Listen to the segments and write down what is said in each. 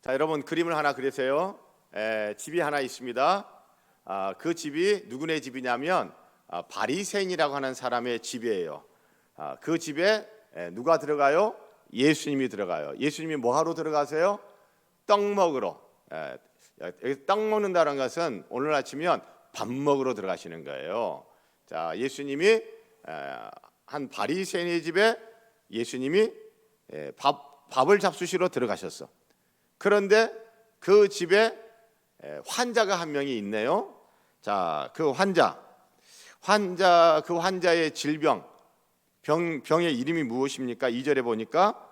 자, 여러분 그림을 하나 그리세요. 집이 하나 있습니다. 그 집이 누구네 집이냐면 바리새인이라고 하는 사람의 집이에요. 그 집에 누가 들어가요? 예수님이 들어가요. 예수님이 뭐하러 들어가세요? 떡 먹으러. 여기 떡 먹는다는 것은 오늘 아침이면 밥 먹으러 들어가시는 거예요. 자, 예수님이 한 바리새인의 집에 예수님이 밥을 잡수시러 들어가셨어. 그런데 그 집에 환자가 한 명이 있네요. 자, 그 환자의 질병, 병의 이름이 무엇입니까? 2절에 보니까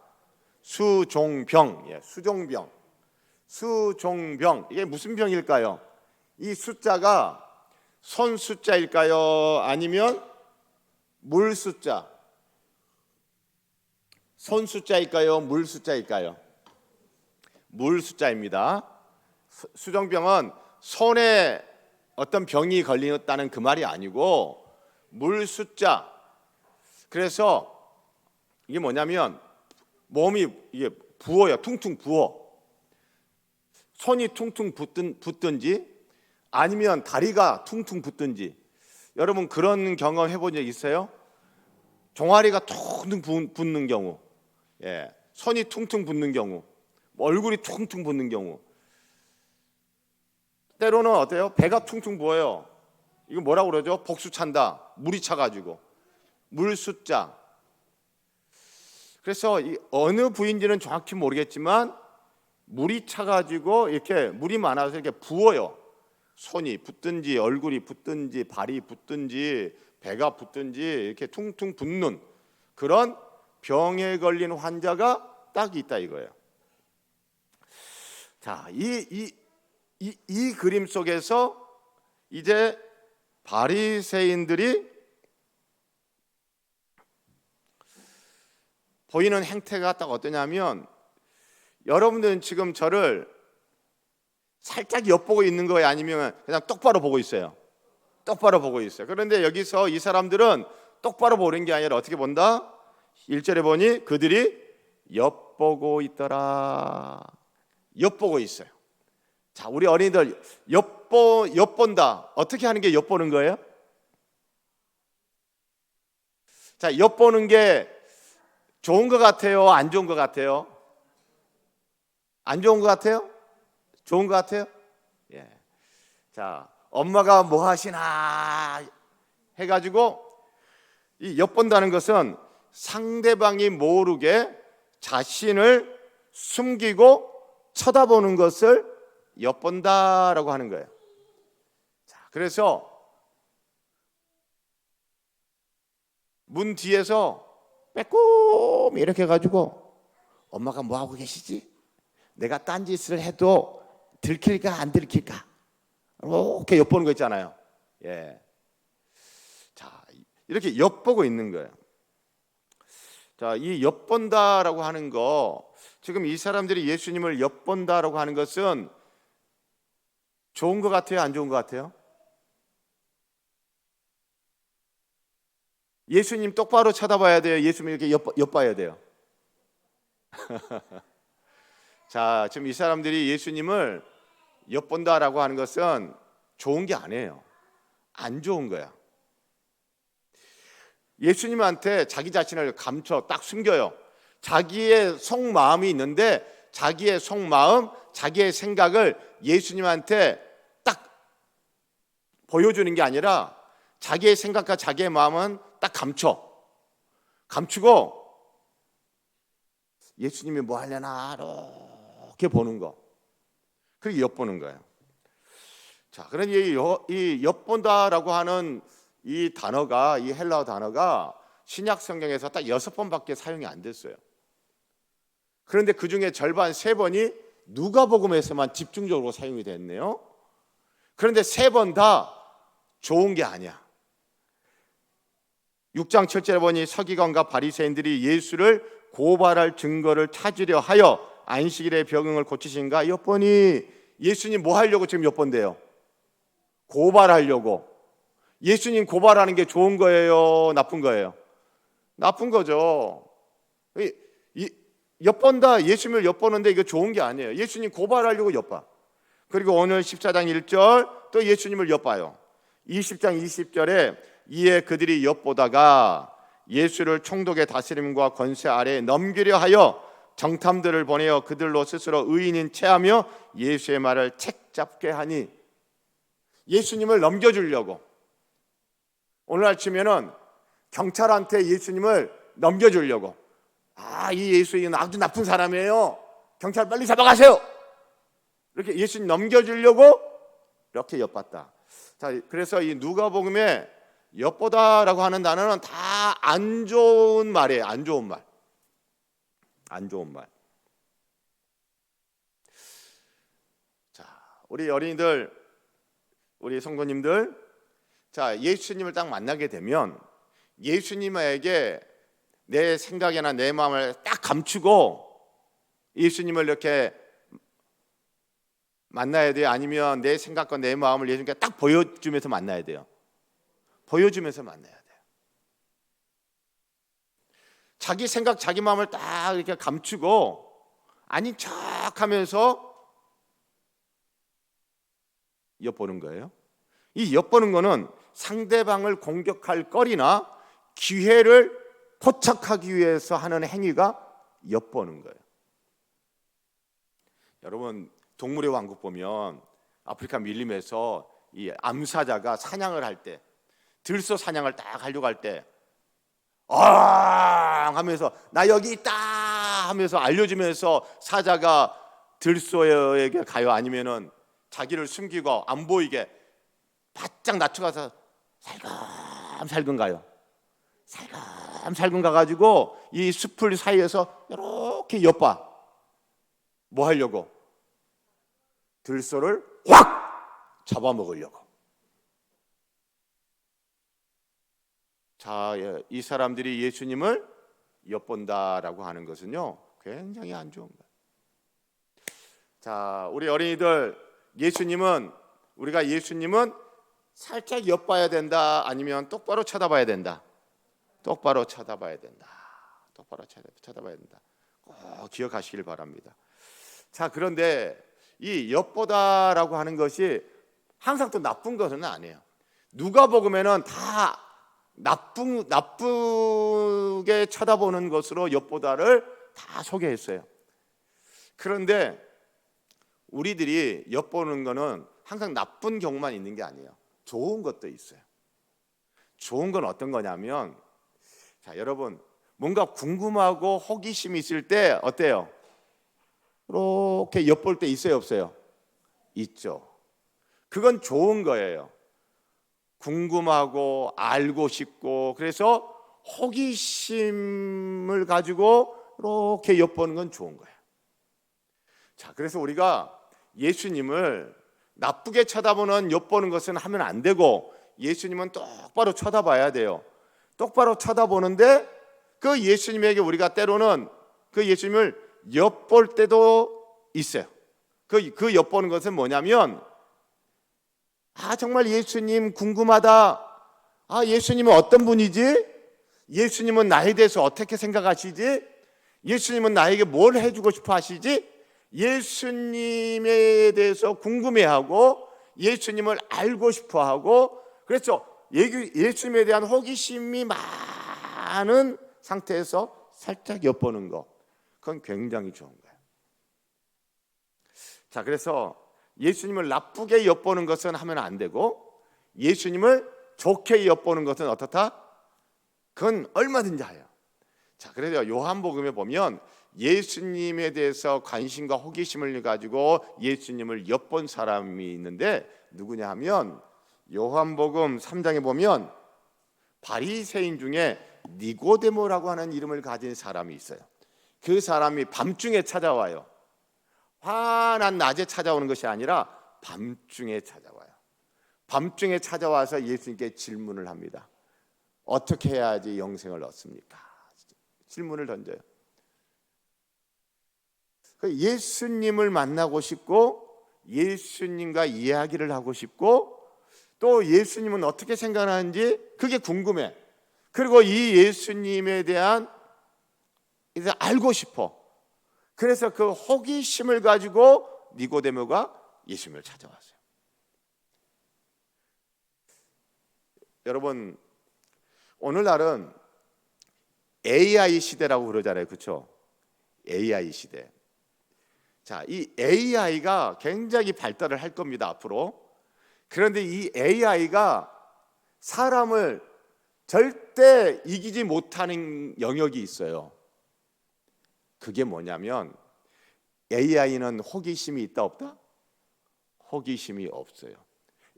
수종병. 수종병. 이게 무슨 병일까요? 이 숫자가 손 숫자일까요? 아니면 물 숫자? 손 숫자일까요? 물 숫자일까요? 물 숫자입니다. 수종병은 손에 어떤 병이 걸렸다는 그 말이 아니고 물 숫자. 그래서 이게 뭐냐면 몸이 이게 부어요. 퉁퉁 부어. 손이 퉁퉁 붓든지 아니면 다리가 퉁퉁 붓든지. 여러분 그런 경험 해본 적 있어요? 종아리가 퉁퉁 붓는 경우, 손이 퉁퉁 붓는 경우, 얼굴이 퉁퉁 붓는 경우. 때로는 어때요? 배가 퉁퉁 부어요. 이거 뭐라고 그러죠? 복수 찬다. 물이 차가지고. 물 숫자. 그래서 어느 부위인지는 정확히 모르겠지만 물이 차가지고 이렇게 물이 많아서 이렇게 부어요. 손이 붓든지 얼굴이 붓든지 발이 붓든지 배가 붓든지 이렇게 퉁퉁 붓는 그런 병에 걸린 환자가 딱 있다 이거예요. 자, 이 그림 속에서 이제 바리새인들이 보이는 행태가 딱 어떠냐면, 여러분들은 지금 저를 살짝 엿보고 있는 거예요? 아니면 그냥 똑바로 보고 있어요? 똑바로 보고 있어요. 그런데 여기서 이 사람들은 똑바로 보는 게 아니라 어떻게 본다? 1절에 보니 그들이 엿보고 있더라. 엿보고 있어요. 자, 우리 어린이들 엿본다. 어떻게 하는 게 엿보는 거예요? 자, 엿보는 게 좋은 것 같아요? 안 좋은 것 같아요? 안 좋은 것 같아요? 좋은 것 같아요? 예. 자, 엄마가 뭐 하시나 해가지고 이 엿본다는 것은 상대방이 모르게 자신을 숨기고 쳐다보는 것을 엿본다라고 하는 거예요. 자, 그래서 문 뒤에서 빼꼼히 이렇게 해가지고 엄마가 뭐 하고 계시지? 내가 딴짓을 해도 들킬까 안 들킬까? 이렇게 엿보는 거 있잖아요. 예. 자, 이렇게 엿보고 있는 거예요. 자, 이 엿본다라고 하는 거, 지금 이 사람들이 예수님을 엿본다라고 하는 것은 좋은 것 같아요? 안 좋은 것 같아요? 예수님 똑바로 쳐다봐야 돼요? 예수님 이렇게 엿봐야 돼요? 자, 지금 이 사람들이 예수님을 엿본다라고 하는 것은 좋은 게 아니에요. 안 좋은 거야. 예수님한테 자기 자신을 감춰 딱 숨겨요. 자기의 속마음이 있는데 자기의 속마음, 자기의 생각을 예수님한테 딱 보여주는 게 아니라 자기의 생각과 자기의 마음은 딱 감추고 예수님이 뭐 하려나 이렇게 보는 거. 그게 엿보는 거예요. 자, 그런 이 엿본다라고 하는 이 단어가, 이 헬라어 단어가 신약 성경에서 딱 6번밖에 사용이 안 됐어요. 그런데 그 중에 절반 3번이 누가복음에서만 집중적으로 사용이 됐네요. 그런데 3번 다 좋은 게 아니야. 6장 7절에 보니 서기관과 바리새인들이 예수를 고발할 증거를 찾으려 하여 안식일의 병을 고치신가 엿보니. 예수님 뭐 하려고 지금 엿본대요? 고발하려고. 예수님 고발하는 게 좋은 거예요? 나쁜 거예요? 나쁜 거죠. 엿본다, 예수님을 엿보는데 이거 좋은 게 아니에요. 예수님 고발하려고 엿봐. 그리고 오늘 14장 1절 또 예수님을 엿봐요. 20장 20절에 이에 그들이 엿보다가 예수를 총독의 다스림과 권세 아래에 넘기려 하여 정탐들을 보내어 그들로 스스로 의인인 체하며 예수의 말을 책잡게 하니, 예수님을 넘겨주려고. 오늘 아침에는 경찰한테 예수님을 넘겨주려고, 이 예수님은 아주 나쁜 사람이에요, 경찰 빨리 잡아가세요, 이렇게 예수님 넘겨주려고 이렇게 엿봤다. 자, 그래서 이 누가복음에 엿보다라고 하는 단어는 다 안 좋은 말이에요. 안 좋은 말. 안 좋은 말. 자, 우리 어린이들, 우리 성도님들, 자, 예수님을 딱 만나게 되면 예수님에게 내 생각이나 내 마음을 딱 감추고 예수님을 이렇게 만나야 돼요? 아니면 내 생각과 내 마음을 예수님께 딱 보여주면서 만나야 돼요? 보여주면서 만나야 돼요. 자기 생각, 자기 마음을 딱 이렇게 감추고 아닌 척하면서 엿보는 거예요. 이 엿보는 거는 상대방을 공격할 거리나 기회를 포착하기 위해서 하는 행위가 엿보는 거예요. 여러분, 동물의 왕국 보면 아프리카 밀림에서 이 암사자가 사냥을 할 때, 들소 사냥을 딱 하려고 할 때 하면서 나 여기 있다 하면서 알려주면서 사자가 들소에게 가요? 아니면은 자기를 숨기고 안 보이게 바짝 낮춰가서 살금살금 가요? 살금살금 가가지고 이 숲을 사이에서 이렇게 엿봐. 뭐 하려고? 들소를 확 잡아먹으려고. 자, 이 사람들이 예수님을 엿본다라고 하는 것은요, 굉장히 안 좋은 거예요. 자, 우리 어린이들, 우리가 예수님은 살짝 엿봐야 된다, 아니면 똑바로 쳐다봐야 된다? 똑바로 쳐다봐야 된다. 똑바로 쳐다봐야 된다. 꼭 기억하시길 바랍니다. 자, 그런데 이 엿보다라고 하는 것이 항상 또 나쁜 것은 아니에요. 누가복음에는 다 나쁘게 쳐다보는 것으로 엿보다를 다 소개했어요. 그런데 우리들이 엿보는 거는 항상 나쁜 경우만 있는 게 아니에요. 좋은 것도 있어요. 좋은 건 어떤 거냐면, 자, 여러분, 뭔가 궁금하고 호기심이 있을 때 어때요? 이렇게 엿볼 때 있어요, 없어요? 있죠. 그건 좋은 거예요. 궁금하고 알고 싶고, 그래서 호기심을 가지고 이렇게 엿보는 건 좋은 거예요. 자, 그래서 우리가 예수님을 나쁘게 쳐다보는 엿보는 것은 하면 안 되고, 예수님은 똑바로 쳐다봐야 돼요. 똑바로 쳐다보는데 그 예수님에게 우리가 때로는 그 예수님을 엿볼 때도 있어요. 그 엿보는 것은 뭐냐면, 정말 예수님 궁금하다. 예수님은 어떤 분이지? 예수님은 나에 대해서 어떻게 생각하시지? 예수님은 나에게 뭘 해주고 싶어 하시지? 예수님에 대해서 궁금해하고 예수님을 알고 싶어하고, 그래서 예수님에 대한 호기심이 많은 상태에서 살짝 엿보는 것, 그건 굉장히 좋은 거예요. 자, 그래서 예수님을 나쁘게 엿보는 것은 하면 안 되고, 예수님을 좋게 엿보는 것은 어떻다? 그건 얼마든지 해요. 자, 그래서 요한복음에 보면 예수님에 대해서 관심과 호기심을 가지고 예수님을 엿본 사람이 있는데 누구냐 하면, 요한복음 3장에 보면 바리새인 중에 니고데모라고 하는 이름을 가진 사람이 있어요. 그 사람이 밤중에 찾아와요. 환한 낮에 찾아오는 것이 아니라 밤중에 찾아와요. 밤중에 찾아와서 예수님께 질문을 합니다. 어떻게 해야지 영생을 얻습니까? 질문을 던져요. 예수님을 만나고 싶고, 예수님과 이야기를 하고 싶고, 또 예수님은 어떻게 생각하는지 그게 궁금해. 그리고 이 예수님에 대한 이제 알고 싶어. 그래서 그 호기심을 가지고 니고데모가 예수님을 찾아왔어요. 여러분, 오늘날은 AI 시대라고 그러잖아요. 그렇죠? AI 시대. 자, 이 AI가 굉장히 발달을 할 겁니다, 앞으로. 그런데 이 AI가 사람을 절대 이기지 못하는 영역이 있어요. 그게 뭐냐면 AI는 호기심이 있다 없다? 호기심이 없어요.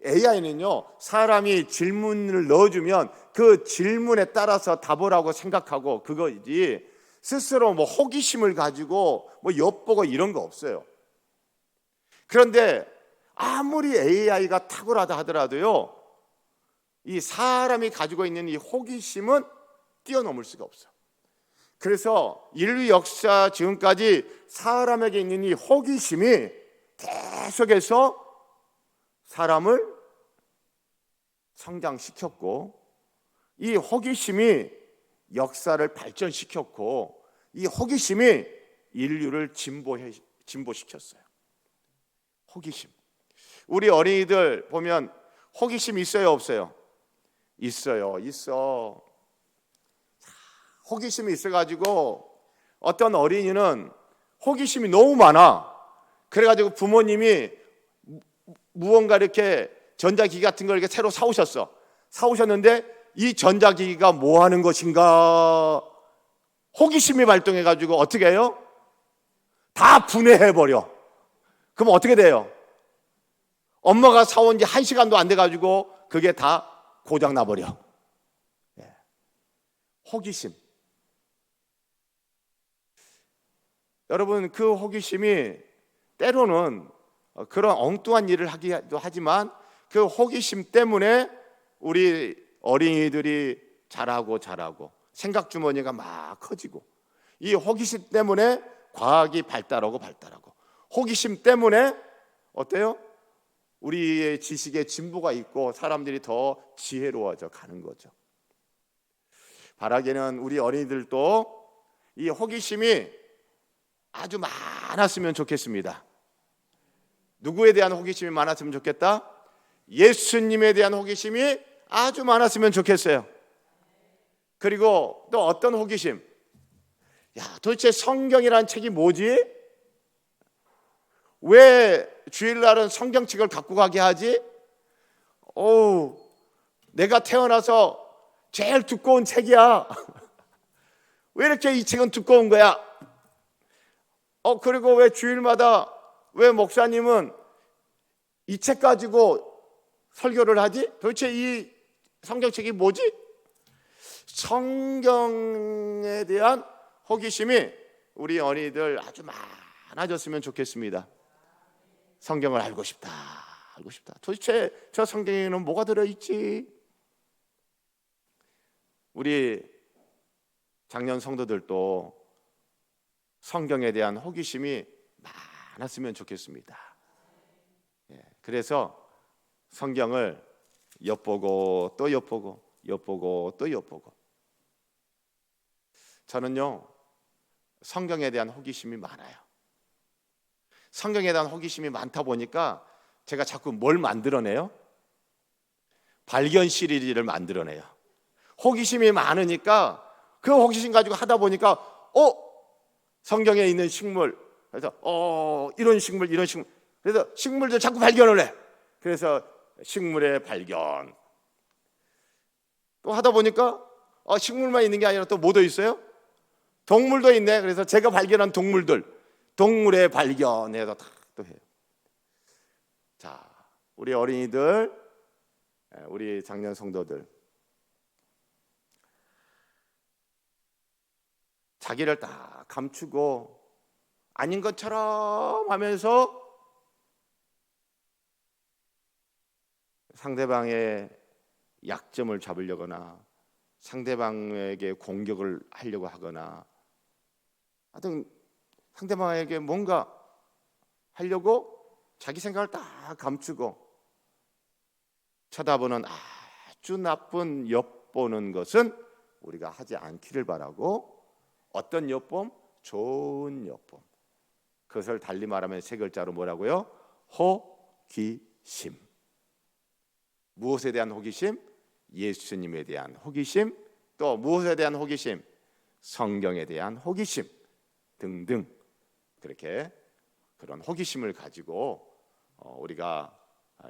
AI는요, 사람이 질문을 넣어주면 그 질문에 따라서 답을 하고 생각하고 그거지, 스스로 뭐 호기심을 가지고 뭐 엿보고 이런 거 없어요. 그런데 아무리 AI가 탁월하다 하더라도요, 이 사람이 가지고 있는 이 호기심은 뛰어넘을 수가 없어요. 그래서 인류 역사 지금까지 사람에게 있는 이 호기심이 계속해서 사람을 성장시켰고, 이 호기심이 역사를 발전시켰고, 이 호기심이 인류를 진보시켰어요. 호기심. 우리 어린이들 보면 호기심 있어요, 없어요? 있어요. 호기심이 있어가지고 어떤 어린이는 호기심이 너무 많아. 그래가지고 부모님이 무언가 이렇게 전자기기 같은 걸 이렇게 새로 사오셨는데 이 전자기기가 뭐 하는 것인가, 호기심이 발동해가지고 어떻게 해요? 다 분해해버려. 그럼 어떻게 돼요? 엄마가 사온 지 1시간도 안 돼가지고 그게 다 고장 나버려. 호기심. 여러분, 그 호기심이 때로는 그런 엉뚱한 일을 하기도 하지만 그 호기심 때문에 우리 어린이들이 자라고 생각 주머니가 막 커지고, 이 호기심 때문에 과학이 발달하고 호기심 때문에 어때요? 우리의 지식의 진보가 있고 사람들이 더 지혜로워져 가는 거죠. 바라기는 우리 어린이들도 이 호기심이 아주 많았으면 좋겠습니다. 누구에 대한 호기심이 많았으면 좋겠다? 예수님에 대한 호기심이 아주 많았으면 좋겠어요. 그리고 또 어떤 호기심? 도대체 성경이라는 책이 뭐지? 왜 주일날은 성경책을 갖고 가게 하지? 내가 태어나서 제일 두꺼운 책이야. 왜 이렇게 이 책은 두꺼운 거야? 그리고 왜 주일마다 왜 목사님은 이 책 가지고 설교를 하지? 도대체 이 성경책이 뭐지? 성경에 대한 호기심이 우리 어린이들 아주 많아졌으면 좋겠습니다. 성경을 알고 싶다. 도대체 저 성경에는 뭐가 들어있지? 우리 작년 성도들도 성경에 대한 호기심이 많았으면 좋겠습니다. 그래서 성경을 엿보고 또 엿보고 저는요, 성경에 대한 호기심이 많아요. 성경에 대한 호기심이 많다 보니까 제가 자꾸 뭘 만들어내요? 발견 시리즈를 만들어내요. 호기심이 많으니까 그 호기심 가지고 하다 보니까 성경에 있는 식물, 그래서 이런 식물 그래서 식물들 자꾸 발견을 해. 그래서 식물의 발견 또 하다 보니까 식물만 있는 게 아니라 또 뭐도 있어요? 동물도 있네. 그래서 제가 발견한 동물의 발견해서 또 해요. 자, 우리 어린이들, 우리 작년 성도들, 자기를 다 감추고 아닌 것처럼 하면서 상대방의 약점을 잡으려거나 상대방에게 공격을 하려고 하거나 하여튼 상대방에게 뭔가 하려고 자기 생각을 다 감추고 쳐다보는 아주 나쁜 엿보는 것은 우리가 하지 않기를 바라고, 어떤 엿봄? 좋은 엿봄. 그것을 달리 말하면 세 글자로 뭐라고요? 호기심. 무엇에 대한 호기심? 예수님에 대한 호기심. 또 무엇에 대한 호기심? 성경에 대한 호기심 등등. 그렇게 그런 호기심을 가지고 우리가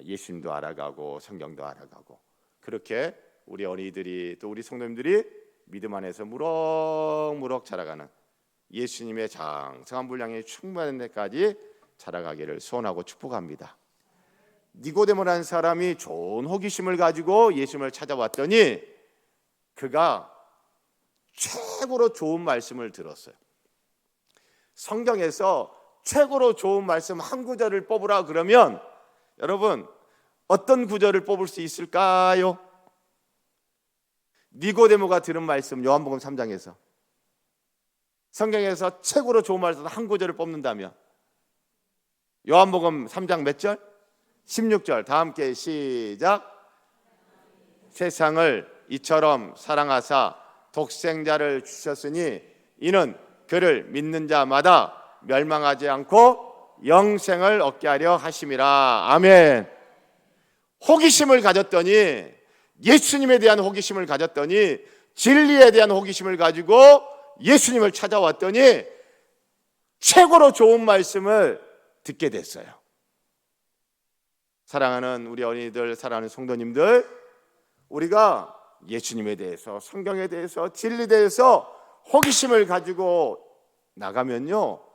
예수님도 알아가고 성경도 알아가고, 그렇게 우리 어린이들이 또 우리 성도님들이 믿음 안에서 무럭무럭 자라가는 예수님의 장성한 분량이 충만한 데까지 자라가기를 소원하고 축복합니다. 니고데모라는 사람이 좋은 호기심을 가지고 예수님을 찾아왔더니 그가 최고로 좋은 말씀을 들었어요. 성경에서 최고로 좋은 말씀 한 구절을 뽑으라 그러면 여러분 어떤 구절을 뽑을 수 있을까요? 니고데모가 들은 말씀, 요한복음 3장에서 성경에서 최고로 좋은 말씀 한 구절을 뽑는다면 요한복음 3장 몇 절? 16절. 다 함께 시작. 세상을 이처럼 사랑하사 독생자를 주셨으니 이는 그를 믿는 자마다 멸망하지 않고 영생을 얻게 하려 하심이라. 아멘. 호기심을 가졌더니, 예수님에 대한 호기심을 가졌더니, 진리에 대한 호기심을 가지고 예수님을 찾아왔더니 최고로 좋은 말씀을 듣게 됐어요. 사랑하는 우리 어린이들, 사랑하는 성도님들, 우리가 예수님에 대해서, 성경에 대해서, 진리에 대해서 호기심을 가지고 나가면요,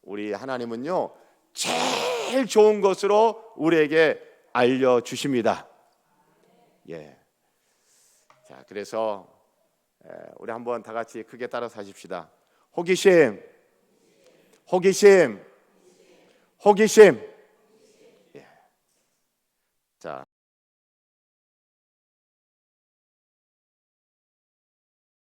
우리 하나님은요 제일 좋은 것으로 우리에게 알려주십니다. 예. 자, 그래서 우리 한번 다 같이 크게 따라서 하십시다. 호기심, 호기심, 호기심. 예. 자.